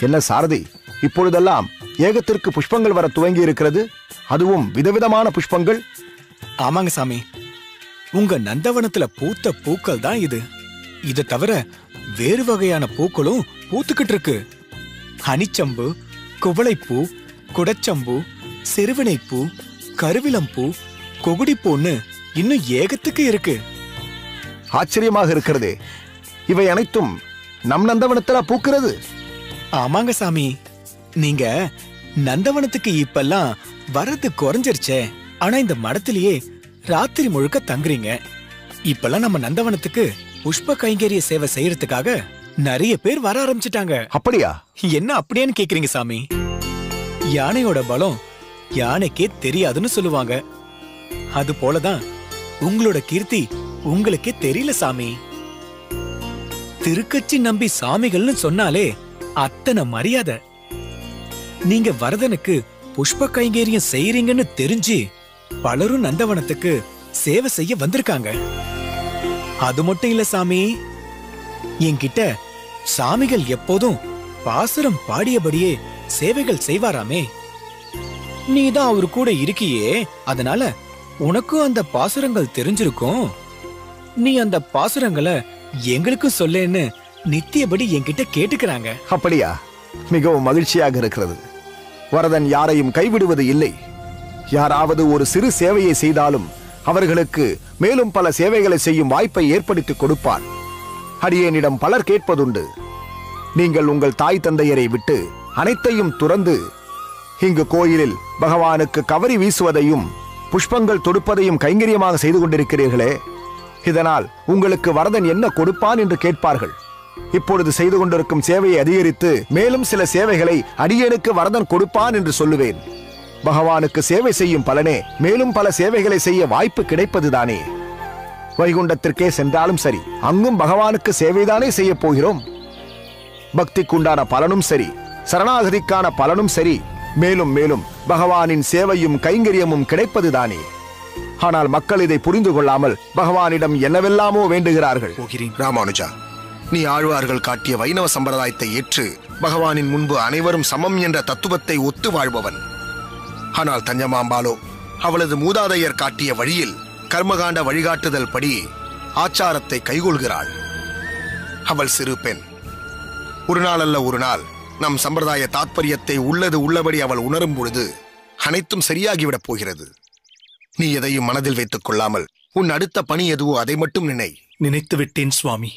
என்ன சாரதி, இப்பொழுதெல்லாம் ஏகத்திற்கு புஷ்பங்கள் வர துவங்கி இருக்கிறது, அதுவும் விதவிதமான புஷ்பங்கள். ஆமாங்க சாமி, உங்க நந்தவனத்துல பூத்த பூக்கள் தான் இது. இதை தவிர வேறு வகையான பூக்களும் பூத்துக்கிட்டு இருக்கு. அனிச்சம்பு, குவளைப்பூ, குடச்சம்பு, சிறுவினைப்பூ, கருவிளம்பூ, கொகுடிப்பூன்னு இன்னும் ஏகத்துக்கு இருக்கு. ஆச்சரியமாக இருக்கிறதே, இவை அனைத்தும் நம் நந்தவனத்துல பூக்கிறது? ஆமாங்க சாமி, நீங்க நந்தவனத்துக்கு இப்பெல்லாம் வரது குறைஞ்சிருச்சே. ஆனா இந்த மடத்திலேயே ராத்திரி முழுக்க தங்குறீங்க. இப்பெல்லாம் நம்ம நந்தவனத்துக்கு புஷ்ப கைங்கரிய சேவை செய்யறதுக்காக நிறைய பேர் வர ஆரம்பிச்சிட்டாங்க. அப்படியா? என்ன அப்படியான்னு கேக்குறீங்க சாமி? யானையோட பலம் யானைக்கே தெரியாதுன்னு சொல்லுவாங்க. அது போலதான் உங்களோட கீர்த்தி உங்களுக்கே தெரியல சாமி. திருக்கச்சி நம்பி சாமிகள்னு சொன்னாலே அத்தனை மரியாதை. நீங்க வரதனுக்கு புஷ்ப கைங்கரியம் செய்யறீங்கன்னு தெரிஞ்சு பலரும் நந்தவனத்துக்கு சேவை செய்ய வந்திருக்காங்க. அது மட்டும் இல்ல சாமி, என்கிட்ட சாமிகள் எப்போதும் பாசுரம் பாடியபடியே சேவைகள் செய்வாராமே. நீதான் அவரு கூட இருக்கியே, அதனால உனக்கும் அந்த பாசுரங்கள் தெரிஞ்சிருக்கும். நீ அந்த பாசுரங்களை எங்களுக்கும் சொல்லேன்னு நித்தியபடி என்கிட்ட கேட்டுக்கிறாங்க. அப்படியா? மிகவும் மகிழ்ச்சியாக இருக்கிறது. வரதன் யாரையும் கைவிடுவது இல்லை. யாராவது ஒரு சிறு சேவையை செய்தாலும் அவர்களுக்கு மேலும் பல சேவைகளை செய்யும் வாய்ப்பை ஏற்படுத்தி கொடுப்பான். அடியேனிடம் பலர் கேட்பதுண்டு, நீங்கள் உங்கள் தாய் தந்தையரை விட்டு அனைத்தையும் துறந்து இங்கு கோயிலில் பகவானுக்கு கவரி வீசுவதையும் புஷ்பங்கள் தொடுப்பதையும் கைங்கரியமாக செய்து கொண்டிருக்கிறீர்களே, இதனால் உங்களுக்கு வரதன் என்ன கொடுப்பான் என்று கேட்பார்கள். இப்பொழுது செய்து கொண்டிருக்கும் சேவையை அதிகரித்து மேலும் சில சேவைகளை அடியேனுக்கு வரதன் கொடுப்பான் என்று சொல்லுவேன். பகவானுக்கு சேவை செய்யும் பலனே மேலும் பல சேவைகளை செய்ய வாய்ப்பு கிடைப்பதுதானே. வைகுண்டத்திற்கே சென்றாலும் சரி, அங்கும் பகவானுக்கு சேவைதானே செய்ய போகிறோம். பக்திக்குண்டான பலனும் சரி, சரணாகதிக்கான பலனும் சரி, மேலும் மேலும் பகவானின் சேவையும் கைங்கரியமும் கிடைப்பதுதானே. ஆனால் மக்கள் இதை புரிந்து கொள்ளாமல் பகவானிடம் என்னவெல்லாமோ வேண்டுகிறார்கள். ராமானுஜா, நீ ஆழ்வார்கள் காட்டிய வைணவ சம்பிரதாயத்தை ஏற்று பகவானின் முன்பு அனைவரும் சமம் என்ற தத்துவத்தை ஒத்து வாழ்பவன். ஆனால் தஞ்சமாம்பாலோ அவளது மூதாதையர் காட்டிய வழியில் கர்மகாண்ட வழிகாட்டுதல் படி ஆச்சாரத்தை கைகொள்கிறாள். அவள் சிறு பெண். ஒரு நாள் அல்ல ஒரு நாள் நம் சம்பிரதாய தாத்பரியத்தை உள்ளது உள்ளபடி அவள் உணரும் பொழுது அனைத்தும் சரியாகிவிடப் போகிறது. நீ எதையும் மனதில் வைத்துக் கொள்ளாமல் உன் அடுத்த பணி எதுவோ அதை மட்டும் நினைத்து விட்டேன் சுவாமி.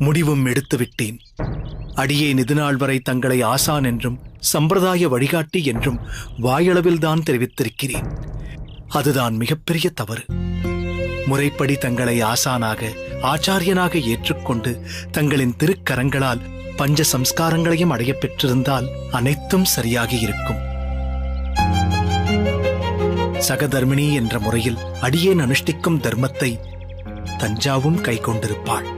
முடிவும் எடுத்து விட்டேன். அடியேன் இதுநாள் வரை தங்களை ஆசான் என்றும் சம்பிரதாய வழிகாட்டி என்றும் வாயளவில் தான் தெரிவித்திருக்கிறேன். அதுதான் மிகப்பெரிய தவறு. முறைப்படி தங்களை ஆசானாக ஆச்சாரியனாக ஏற்றுக்கொண்டு தங்களின் திருக்கரங்களால் பஞ்ச சம்ஸ்காரங்களையும் அடைய பெற்றிருந்தால் அனைத்தும் சரியாகி இருக்கும். சகதர்மிணி என்ற முறையில் அடியேன் அனுஷ்டிக்கும் தர்மத்தை தஞ்சாவும் கை கொண்டிருப்பாள்.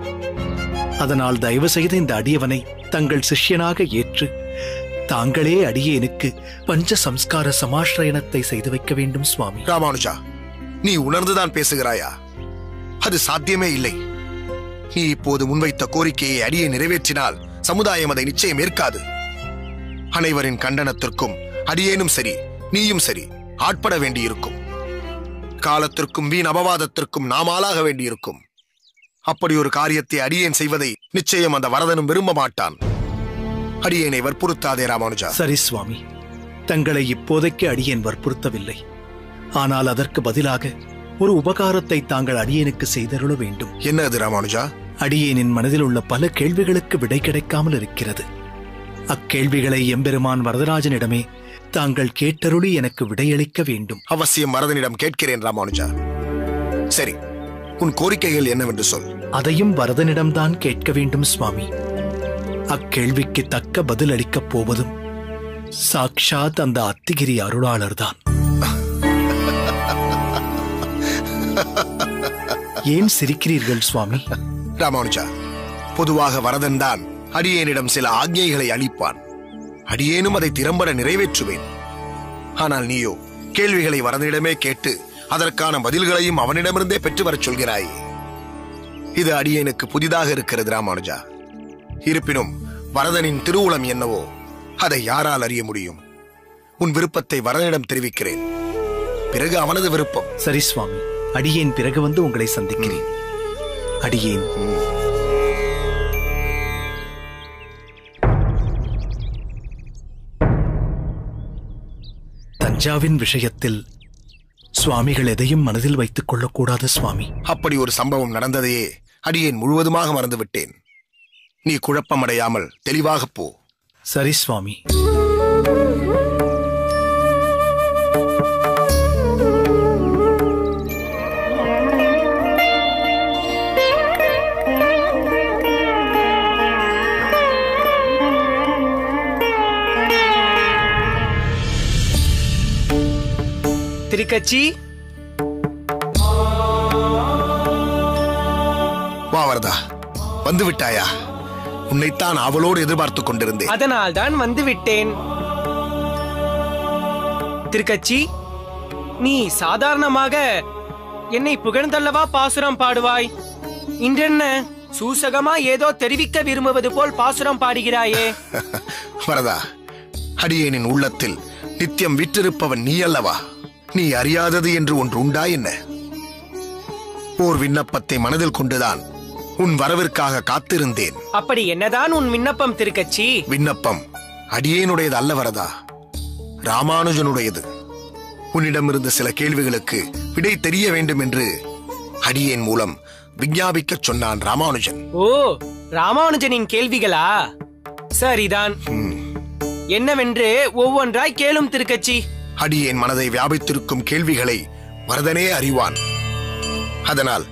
அதனால் தயவு செய்து இந்த அடியவனை தங்கள் சிஷ்யனாக ஏற்று தாங்களே அடியேனுக்கு பஞ்ச சம்ஸ்கார சமாஸ்ரயணத்தை செய்து வைக்க வேண்டும் சுவாமி. ராமானுஜா, நீ உணர்ந்துதான் பேசுகிறாயா? அது சாத்தியமே இல்லை. நீ இப்போது முன்வைத்த கோரிக்கையை அடியே நிறைவேற்றினால் சமுதாயம் அதை நிச்சயம் ஏற்காது. அனைவரின் கண்டனத்திற்கும் அடியேனும் சரி நீயும் சரி ஆட்பட வேண்டியிருக்கும். காலத்திற்கும் வீண் அபவாதத்திற்கும் நாம் ஆளாக வேண்டியிருக்கும். அப்படி ஒரு காரியத்தை அடியேன் செய்வதை நிச்சயம் அந்த வரதனும் விரும்ப மாட்டான். அடியேனை வற்புறுத்தாதே ராமானுஜா. சரி சுவாமி, தங்களை இப்போதைக்கு அடியேன் வற்புறுத்தவில்லை. ஆனால் அதற்கு பதிலாக ஒரு உபகாரத்தை தாங்கள் அடியேனுக்கு செய்தருள வேண்டும். என்ன அது ராமானுஜா? அடியேனின் மனதில் உள்ள பல கேள்விகளுக்கு விடை கிடைக்காமல் இருக்கிறது. அக்கேள்விகளை எம்பெருமான் வரதராஜனிடமே தாங்கள் கேட்டருளி எனக்கு விடையளிக்க வேண்டும். அவசியம் வரதனிடம் கேட்கிறேன் ராமானுஜா. சரி, உன் கோரிக்கைகள் என்னவென்று சொல். அதையும் வரதனிடம்தான் கேட்க வேண்டும் சுவாமி. அக்கேள்விக்கு தக்க பதில் அளிக்கப் போவதும் சாக்ஷாத் அந்த அத்திகிரி அருளாளர்தான். ஏன் சிரிக்கிறீர்கள் சுவாமி? ராமானுஜா, பொதுவாக வரதன் தான் அடியேனிடம் சில ஆக்ஞைகளை அளிப்பான். அடியேனும் அதை திறம்பட நிறைவேற்றுவேன். ஆனால் நீயோ கேள்விகளை வரதனிடமே கேட்டு அதற்கான பதில்களையும் அவனிடமிருந்தே பெற்று வரச் சொல்கிறாய். இது அடியேனுக்கு புதிதாக இருக்கிறது ராமானுஜா. இருப்பினும் வரதனின் திருவுளம் என்னவோ அதை யாரால் அறிய முடியும்? உன் விருப்பத்தை வரதனிடம் தெரிவிக்கிறேன், பிறகு அவனது விருப்பம். சரி சுவாமி, அடியேன் பிறகு வந்து உங்களை சந்திக்கிறேன். அடியேன். தஞ்சாவின் விஷயத்தில் சுவாமிகள் எதையும் மனதில் வைத்துக் கொள்ளக்கூடாது சுவாமி. அப்படி ஒரு சம்பவம் நடந்ததையே அடியேன் முழுவதுமாக மறந்துவிட்டேன். நீ குழப்பமடையாமல் தெளிவாக போ. சரி சுவாமி. திருக்கச்சி, வா வரதா, வந்து விட்டாயா? உன்னைத்தான் அவளோடு எதிர்பார்த்துக் கொண்டிருந்தேன். அதனால் தான் வந்து விட்டேன். திருக்கச்சி, நீ சாதாரணமாக என்னை புகழ்ந்தல்லவா பாசுரம் பாடுவாய்? இன்றென்ன சூசகமா ஏதோ தெரிவிக்க விரும்புவது போல் பாசுரம் பாடுகிறாயே? வரதா, அடியேனின் உள்ளத்தில் நித்தியம் விற்றிருப்பவன் நீ அல்லவா? நீ அறியாதது என்று ஒன்று உண்டா என்ன? ஓர் விண்ணப்பத்தை மனதில் கொண்டுதான் உன் வரவிற்காக காத்திருந்தேன். அப்படி என்னதான் உன் விண்ணப்பம் திருக்கச்சி? விண்ணப்பம் அடியேனுடையது அல்ல வரதா, ராமானுஜனுடையது. உன்னிடமிருந்து சில கேள்விகளுக்கு விடை தெரிய வேண்டும் என்று அடியேன் மூலம் விஞ்ஞாபிக்கச் சொன்னான் ராமானுஜன். ஓ, ராமானுஜனின் கேள்விகளா? சரிதான். என்னவென்று ஒவ்வொன்றாய் கேளும் திருக்கச்சி. அடியேன் மனதை வியாபித்திருக்கும் கேள்விகளை வரதனே அறிவான். அதனால்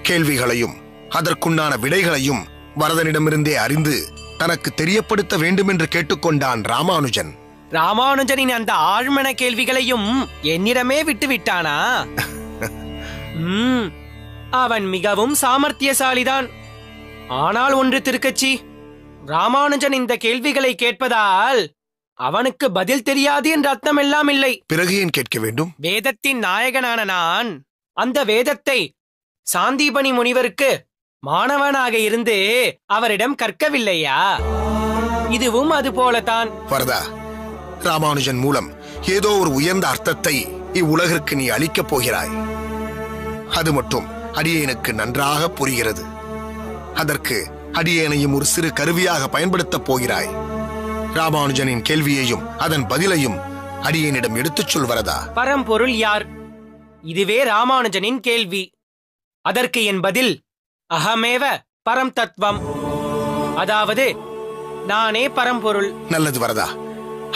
கேள்விகளையும் அதற்குண்டான விடைகளையும் வரதனிடமிருந்தே அறிந்து தனக்கு தெரியப்படுத்த வேண்டும் என்று கேட்டுக்கொண்டான் ராமானுஜன். ராமானுஜனின் அந்த ஆழ்மன கேள்விகளையும் என்னிடமே விட்டு விட்டானா? அவன் மிகவும் சாமர்த்தியசாலிதான். ஆனால் ஒன்று திருக்கச்சி, ராமானுஜன் இந்த கேள்விகளை கேட்பதால் அவனுக்கு பதில் தெரியாது என்ற அர்த்தம் எல்லாம் இல்லை. பிறகு ஏன் கேட்க வேண்டும்? வேதத்தின் நாயகனான நான் அந்த வேதத்தை சாந்தீபனி முனிவருக்கு மாணவனாக இருந்து அவரிடம் கற்கவில்லையா? இதுவும் அது போலத்தான். வரதா, ராமானுஜன் மூலம் ஏதோ ஒரு உயர்ந்த அர்த்தத்தை இவ்வுலகிற்கு நீ அளிக்கப் போகிறாய். அது மட்டும் அடியேனுக்கு நன்றாக புரிகிறது. அதற்கு அடியேனையும் ஒரு சிறு கருவியாக பயன்படுத்தப் போகிறாய். ராமானுஜனின் கேள்வியையும் அதன் பதிலையும் அடியேனிடம் எடுத்துச் சொல் வரதா. பரம்பொருள் யார்? இதுவே ராமானுஜனின் கேள்வி. அதற்கு என் பதில் அகமேவ பரம் தத்துவம், அதாவது நானே பரம்பொருள். நல்லது வரதா,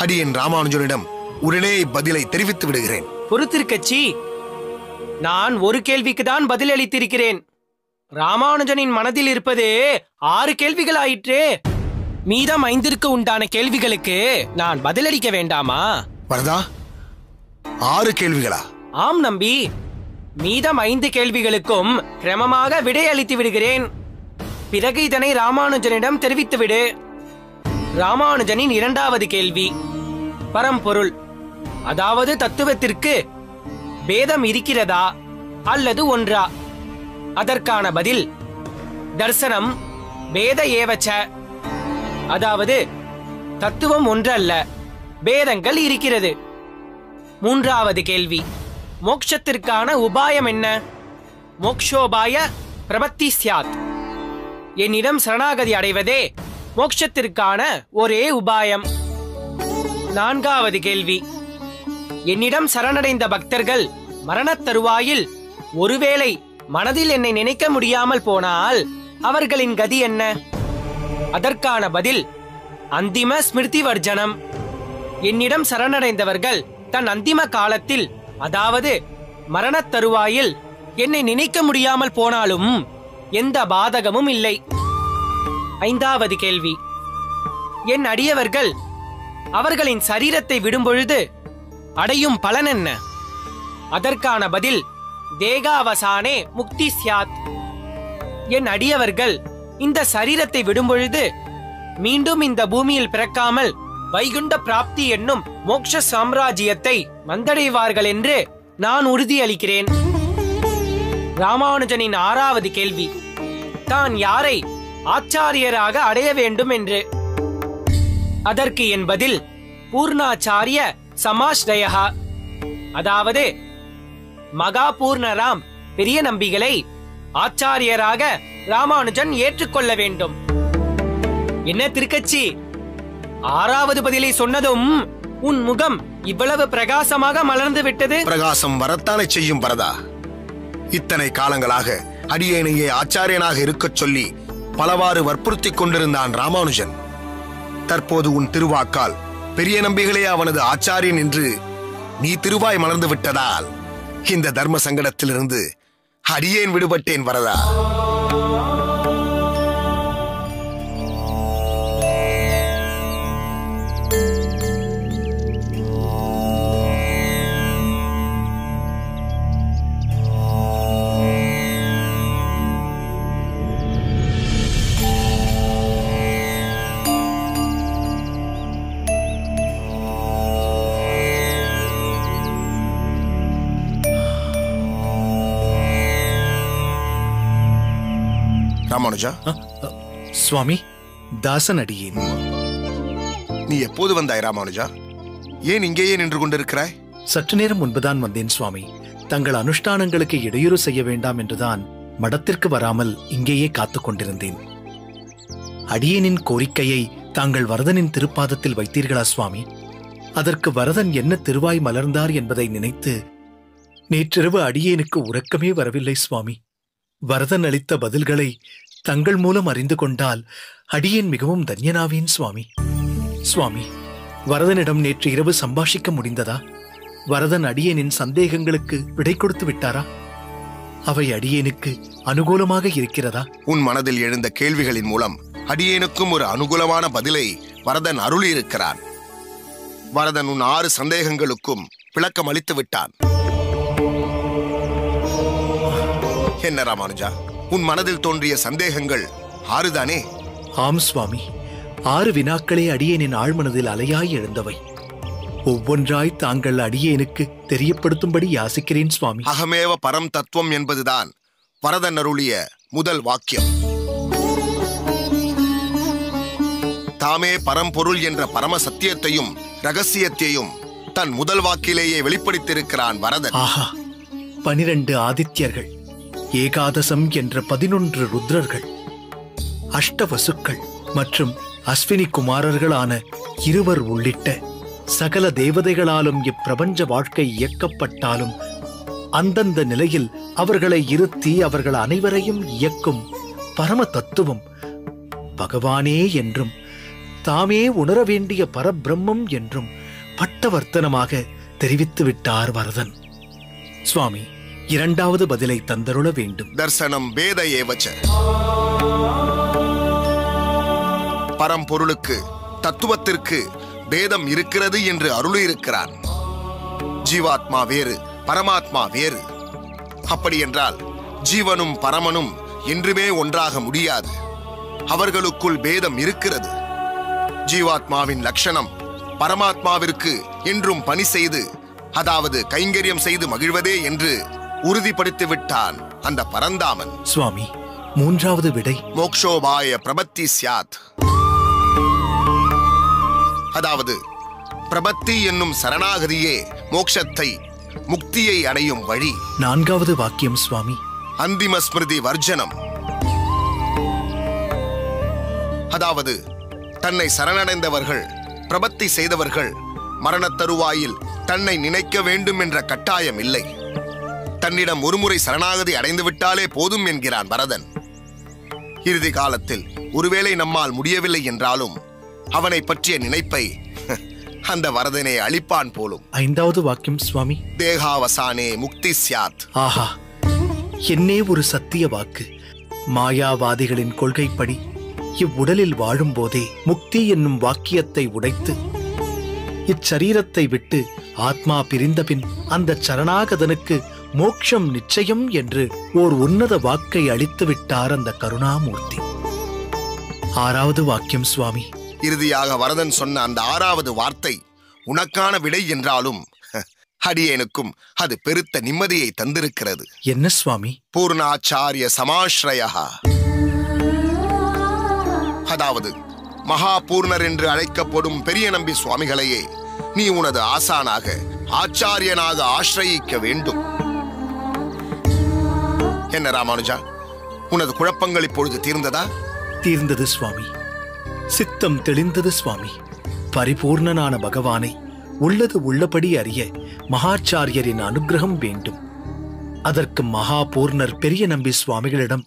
அடியேன் ராமானுஜனிடம் உடனே பதிலை தெரிவித்து விடுகிறேன். பொறுத்திருக்கச்சி, நான் ஒரு கேள்விக்கு தான் பதில் அளித்திருக்கிறேன். ராமானுஜனின் மனதில் இருப்பது 6 கேள்விகள் ஆயிற்றே. மீதம் 5ற்கு உண்டான கேள்விகளுக்கு நான் பதிலளிக்க வேண்டாமா? வரதா, 6 கேள்விகளா? ஆம் நம்பி, மீதம் 5 கேள்விகளுக்கும் கிரமமாக விடை அளித்து விடுகிறேன். பிறகு இதனை ராமானுஜனிடம் தெரிவித்துவிடு. ராமானுஜனின் 2வது கேள்வி பரம்பொருள், அதாவது தத்துவத்திற்கு பேதம் இருக்கிறதா அல்லது ஒன்றா? அதற்கான பதில் தர்சனம் பேத ஏவச்ச, அதாவது தத்துவம் ஒன்றல்ல, பேதங்கள் இருக்கிறது. 3வது கேள்வி மோட்சத்திற்கான உபாயம் என்ன? மோக்ஷோபாய பிரபத்தி ஸ்யாத், என்னிடம் சரணாகதி அடைவதே மோட்சத்திற்கான ஒரே உபாயம். 4வது கேள்வி என்னிடம் சரணடைந்த பக்தர்கள் மரணத் தருவாயில் ஒருவேளை மனதில் என்னை நினைக்க முடியாமல் போனால் அவர்களின் கதி என்ன? அதற்கான பதில் அந்திம ஸ்மிருதி வர்ஜனம். என்னிடம் சரணடைந்தவர்கள் தன் அந்திம காலத்தில், அதாவது மரணத் தருவாயில் என்னை நினைக்க முடியாமல் போனாலும் எந்த பாதகமும் இல்லை. 5வது கேள்வி என் அடியவர்கள் அவர்களின் சரீரத்தை விடும்பொழுது அடையும் பலன் என்ன? அதற்கான பதில் தேகாவசானே முக்தி ஸ்யாத். என் அடியவர்கள் இந்த சரீரத்தை விடும்பொழுது மீண்டும் இந்த பூமியில் பிறக்காமல் வைகுண்ட பிராப்தி என்னும் மோட்ச சாம்ராஜ்யத்தை வந்தடைவார்கள் என்று நான் உறுதியளிக்கிறேன். ராமானுஜனின் 6வது கேள்வி தான் யாரை ஆச்சாரியராக அடைய வேண்டும் என்று. அதற்கு என் பதில் பூர்ணாச்சாரிய சமாஸ்ரயா, அதாவது மகா பூர்ணராம் பெரிய நம்பிகளை ஆச்சாரியராக ராமானுஜன் ஏற்றுக்கொள்ள வேண்டும். என்ன திருக்கச்சி, 6வது பதிலை சொன்னதும் உன் முகம் இவ்வளவு பிரகாசமாக மலர்ந்து விட்டது? பிரகாசம் வரத்தானே செய்யும் பரதா. இத்தனை காலங்களாக அடியேனையே ஆச்சாரியனாக இருக்கச் சொல்லி பலவாறு வற்புறுத்திக் கொண்டிருந்தான் ராமானுஜன். தற்போது உன் திருவாக்கால் பெரிய நம்பிகளே அவனது ஆச்சாரியன் என்று நீ திருவாய் மலர்ந்து விட்டதால் இந்த தர்ம சங்கடத்திலிருந்து அடியேன் விடுபட்டேன் வரதா. ராமானுஜா, சுவாமி, தாசன் அடியேன். நீ எப்போது வந்தாய் ராமானுஜா? ஏன் இங்கேயே நின்று கொண்டிருக்கிறாய்? சற்று நேரம் முன்புதான் வந்தேன் சுவாமி. தங்கள் அனுஷ்டானங்களுக்கு இடையூறு செய்ய வேண்டாம் என்றுதான் மடத்திற்கு வராமல் இங்கேயே காத்துக் கொண்டிருந்தேன். அடியேனின் கோரிக்கையை தாங்கள் வரதனின் திருப்பாதத்தில் வைத்தீர்களா சுவாமி? அதற்கு வரதன் என்ன திருவாய் மலர்ந்தார் என்பதை நினைத்து நேற்றிரவு அடியேனுக்கு உறக்கமே வரவில்லை சுவாமி. வரதன் அளித்த பதில்களை தங்கள் மூலம் அறிந்து கொண்டால் அடியேன் மிகவும் தன்யனாவேன் சுவாமி. சுவாமி, வரதனிடம் நேற்று இரவு சம்பாஷிக்க முடிந்ததா? வரதன் அடியேனின் சந்தேகங்களுக்கு விடை கொடுத்து விட்டாரா? அவை அடியேனுக்கு அனுகூலமாக இருக்கிறதா? உன் மனதில் எழுந்த கேள்விகளின் மூலம் அடியேனுக்கும் ஒரு அனுகூலமான பதிலை வரதன் அருளி இருக்கிறான். வரதன் உன் 6 சந்தேகங்களுக்கும் விளக்கம் அளித்து விட்டான். என்ன ராமானுஜா, உன் மனதில் தோன்றிய சந்தேகங்கள் 6 தானே? ஆம் சுவாமி, 6 வினாக்களே அடியேனின் ஆழ்மனதில் அலையாய் எழுந்தவை. ஒவ்வொன்றாய் தாங்கள் அடியேனுக்கு தெரியப்படுத்தும்படி யாசிக்கிறேன் சுவாமி. அகமேவ பரம் தத்துவம் என்பதுதான் வரதன் அருளிய முதல் வாக்கியம். தாமே பரம்பொருள் என்ற பரம சத்தியத்தையும் ரகசியத்தையும் தன் முதல் வாக்கிலேயே வெளிப்படுத்தியிருக்கிறான் வரதன். ஆஹா, 12 ஆதித்யர்கள், ஏகாதசம் என்ற 11 ருத்ரர்கள், அஷ்டவசுக்கள் மற்றும் அஸ்வினி குமாரர்களான 2 உள்ளிட்ட சகல தேவதைகளாலும் இப்பிரபஞ்ச வாழ்க்கை இயக்கப்பட்டாலும் அந்தந்த நிலையில் அவர்களை இருத்தி அவர்கள் அனைவரையும் இயக்கும் பரம தத்துவம் பகவானே என்றும் தாமே உணர வேண்டிய பரபிரம்மம் என்றும் பட்டவர்த்தனமாக தெரிவித்து விட்டார் வரதன். சுவாமி, 2வது பதிலை தந்தருள வேண்டும். தர்சனம் வேத ஏவச்ச. பரம்பொருளுக்கு தத்துவத்திற்கு பேதம் இருக்கிறது என்று அருளியிருக்கிறான். ஜீவாத்மா வேறு, பரமாத்மா வேறு. அப்படி என்றால் ஜீவனும் பரமனும் என்றுமே ஒன்றாக முடியாது. அவர்களுக்குள் பேதம் இருக்கிறது. ஜீவாத்மாவின் லட்சணம் பரமாத்மாவிற்கு என்றும் பணி செய்து, அதாவது கைங்கரியம் செய்து மகிழ்வதே என்று உறுதிப்படுத்தி விட்டான் அந்த பரந்தாமன். சுவாமி, 3வது விடை. மோக்ஷோபாய பிரபத்தி ஸ்யாத். அதாவது பிரபத்தி என்னும் சரணாகதியே மோக்ஷத்தை, முக்தியை அடையும் வழி. 4வது வாக்கியம் சுவாமி. அந்திம ஸ்மிருதி வர்ஜனம். அதாவது தன்னை சரணடைந்தவர்கள், பிரபத்தி செய்தவர்கள் மரணத்தருவாயில் தன்னை நினைக்க வேண்டும் என்ற கட்டாயம் இல்லை. தன்னிடம் ஒருமுறை சரணாகதி அடைந்து விட்டாலே போதும் என்கிறான் வரதன். இறுதி காலத்தில் ஒருவேளை நம்மால் முடியவில்லை என்றாலும் அவனை பற்றிய நினைப்பை அந்த வரதனை அளிப்பான் போலும். 5வது வாக்கியம் சுவாமி. தேகாவசானே முக்தி ஸ்யாத். ஆஹா, என்னே ஒரு சத்திய வாக்கு. மாயாவாதிகளின் கொள்கைப்படி இவ்வுடலில் வாழும்போதே முக்தி என்னும் வாக்கியத்தை உடைத்து இச்சரீரத்தை விட்டு ஆத்மா பிரிந்தபின் அந்த சரணாகதனுக்கு மோட்சம் நிச்சயம் என்று ஓர் உன்னத வாக்கை அளித்து விட்டார் அந்த கருணாமூர்த்தி. 6வது வாக்கியம் சுவாமி. இறுதியாக வரதன் சொன்ன அந்த 6வது வார்த்தை உனக்கான விடை என்றாலும் அடியேனுக்கும் அது பெருத்த நிம்மதியை தந்திருக்கிறது. என்ன சுவாமி? பூர்ணாச்சாரிய சமாஸ்ரயா. அதாவது மகாபூர்ணர் என்று அழைக்கப்படும் பெரிய நம்பி சுவாமிகளையே நீ உனது ஆசானாக, ஆச்சாரியனாக ஆசிரயிக்க வேண்டும். என்ன ராமானுஜா, உனது குழப்பங்கள் இப்பொழுது தீர்ந்ததா? தீர்ந்தது சுவாமி. சித்தம் தெளிந்தது சுவாமி. பரிபூர்ணனான பகவானை உள்ளது உள்ளபடி அறிய மகாச்சாரியரின் அனுக்கிரகம் வேண்டும். அதற்கு மகாபூர்ணர் பெரிய நம்பி சுவாமிகளிடம்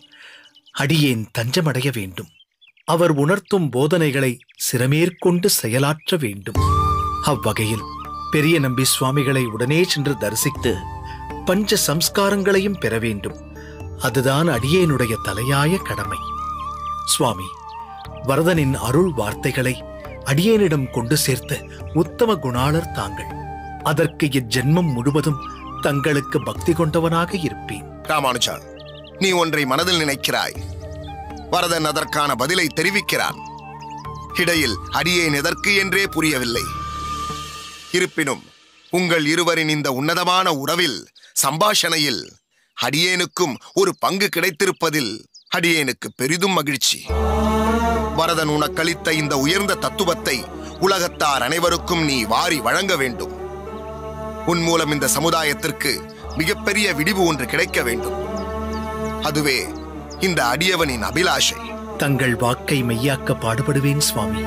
அடியேன் தஞ்சமடைய வேண்டும். அவர் உணர்த்தும் போதனைகளை சிரமேற்கொண்டு செயலாற்ற வேண்டும். அவ்வகையில் பெரிய நம்பி சுவாமிகளை உடனே சென்று தரிசித்து பஞ்ச சம்ஸ்காரங்களையும் பெற வேண்டும். அதுதான் அடியேனுடைய தலையாய கடமை. சுவாமி, வரதனின் அருள் வார்த்தைகளை அடியேனிடம் கொண்டு சேர்த்த உத்தம குணாளர் தாங்கள். அதற்கு இஜென்மம் முழுவதும் தங்களுக்கு பக்தி கொண்டவனாக இருப்பேன். ராமானுஜா, நீ ஒன்றை மனதில் நினைக்கிறாய். வரதன் அதற்கான பதிலை தெரிவிக்கிறான். இடையில் அடியேன் எதற்கு என்றே புரியவில்லை. இருப்பினும் உங்கள் இருவரின் இந்த உன்னதமான உறவில், சம்பாஷணையில் அடியேனுக்கும் ஒரு பங்கு கிடைத்திருப்பதில் அடியேனுக்கு பெரிதும் மகிழ்ச்சி. வரதன் உனக்களித்த இந்த உயர்ந்த தத்துவத்தை உலகத்தார் அனைவருக்கும் நீ வாரி வழங்க வேண்டும். உன் மூலம் இந்த சமுதாயத்திற்கு மிகப்பெரிய விடிவு ஒன்று கிடைக்க வேண்டும். அதுவே இந்த அடியவனின் அபிலாஷை. தங்கள் வாக்கை மெய்யாக்க பாடுபடுவேன் சுவாமி.